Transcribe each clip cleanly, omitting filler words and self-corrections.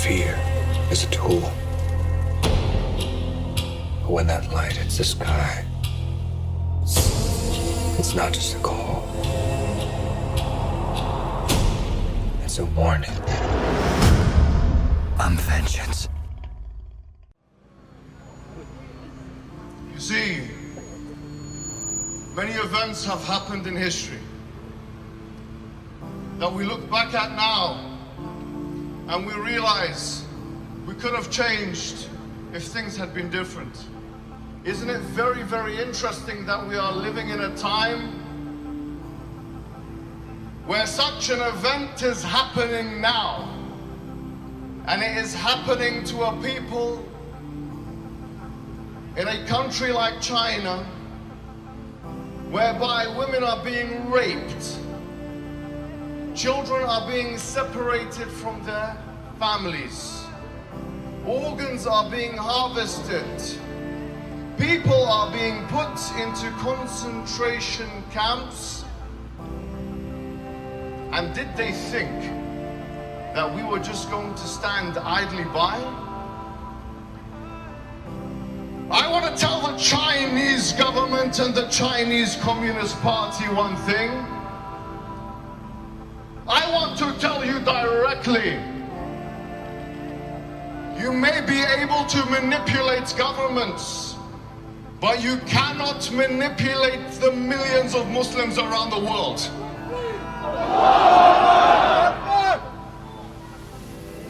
fear is a tool. But when that light hits the sky, it's not just a call. It's a warning. I'm vengeance. You see, many events have happened in history that we look back at now and we realize we could have changed if things had been different. Isn't it very, very interesting that we are living in a time where such an event is happening now, and it is happening to a people in a country like China, whereby women are being raped, children are being separated from their families, organs are being harvested, people are being put into concentration camps. And did they think that we were just going to stand idly by? I want to tell the Chinese government and the Chinese Communist Party one thing. I want to tell you directly, you may be able to manipulate governments, but you cannot manipulate the millions of Muslims around the world.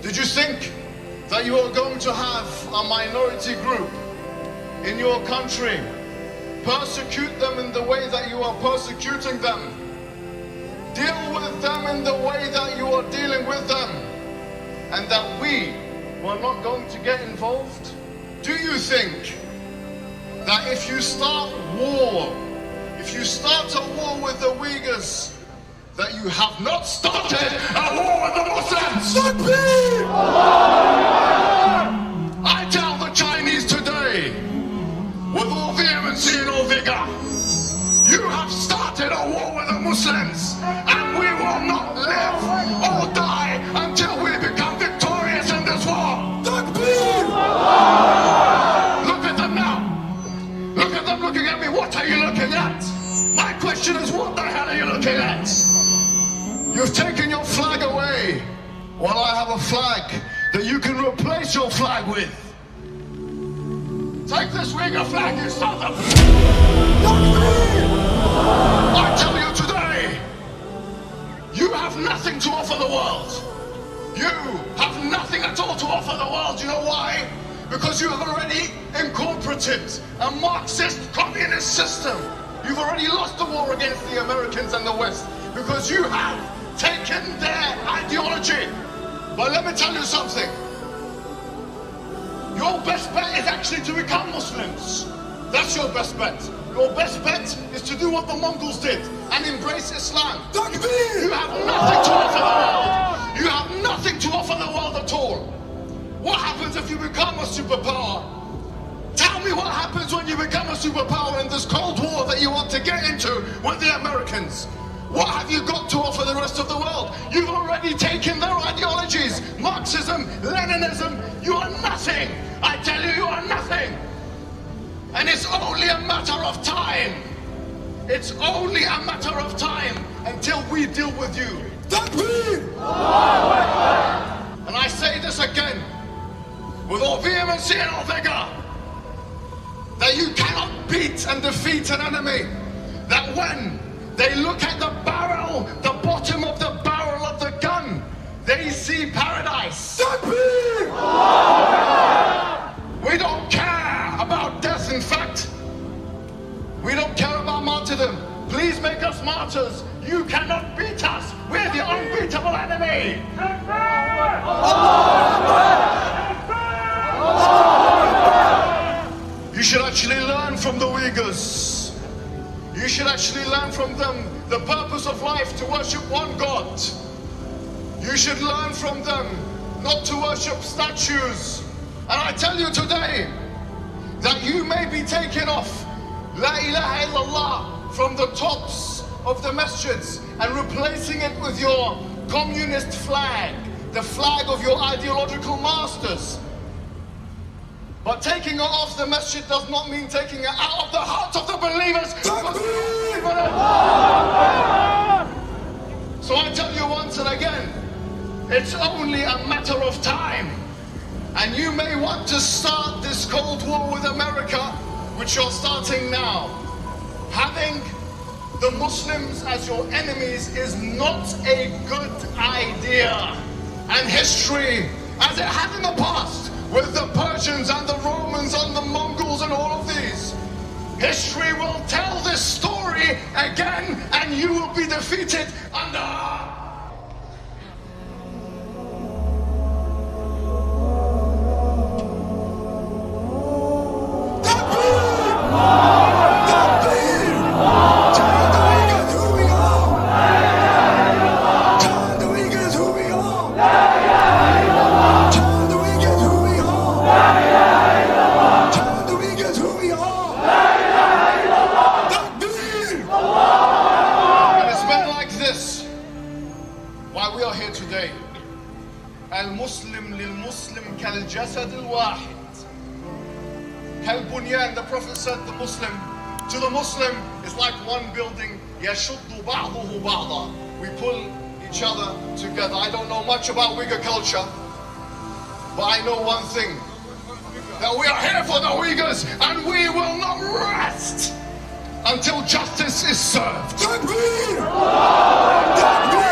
Did you think that you are going to have a minority group in your country, persecute them in the way that you are persecuting them, deal with them in the way that you are dealing with them, and that we were not going to get involved? Do you think that if you start war, if you start a war with the Uyghurs, that you have not started a war with the Muslims? I tell the Chinese today, with all vehemency and all vigor, you have started a war with the Muslims, and we will not live or die until we become victorious in this war. Look at them now. Look at them looking at me. What are you looking at? My question is, what the hell are you looking at? You've taken your flag away, while I have a flag that you can replace your flag with. Take this Uyghur flag, you son of... I tell you today, you have nothing to offer the world. You have nothing at all to offer the world. You know why? Because you have already incorporated a Marxist communist system. You've already lost the war against the Americans and the West, because you have taken their ideology. But let me tell you something. Your best bet is actually to become Muslims. That's your best bet. Your best bet is to do what the Mongols did and embrace Islam. You have nothing to offer the world. You have nothing to offer the world at all. What happens if you become a superpower? Tell me what happens when you become a superpower in this Cold War that you want to get into with the Americans. What have you got to offer the rest of the world? You've already taken their ideologies. Marxism, Leninism, you are nothing. I tell you, you are nothing. And it's only a matter of time. It's only a matter of time until we deal with you. And I say this again, with all vehemency and all vigor, that you cannot beat and defeat an enemy. That when they look at the barrel, the bottom of the barrel of the gun, they see paradise. We don't care about death, in fact. We don't care about martyrdom. Please make us martyrs. You cannot beat us. We're the unbeatable enemy. You should actually learn from the Uyghurs. You should actually learn from them the purpose of life, to worship one God. You should learn from them not to worship statues. And I tell you today that you may be taken off La ilaha illallah from the tops of the masjids and replacing it with your communist flag, the flag of your ideological masters. But taking it off the masjid does not mean taking it out of the hearts of the believers. So I tell you once and again, it's only a matter of time. And you may want to start this Cold War with America, which you're starting now. Having the Muslims as your enemies is not a good idea. And history, as it had in the past, with the Persians and the Romans and the Mongols and all of these, history will tell this story again, and you will be defeated under... المسلم للمسلم كالجسد الواحد. كالبنيان, the Prophet said the Muslim to the Muslim is like one building. يشد بعضه بعضا. We pull each other together. I don't know much about Uyghur culture, but I know one thing, that we are here for the Uyghurs and we will not rest until justice is served. Takbir! Takbir!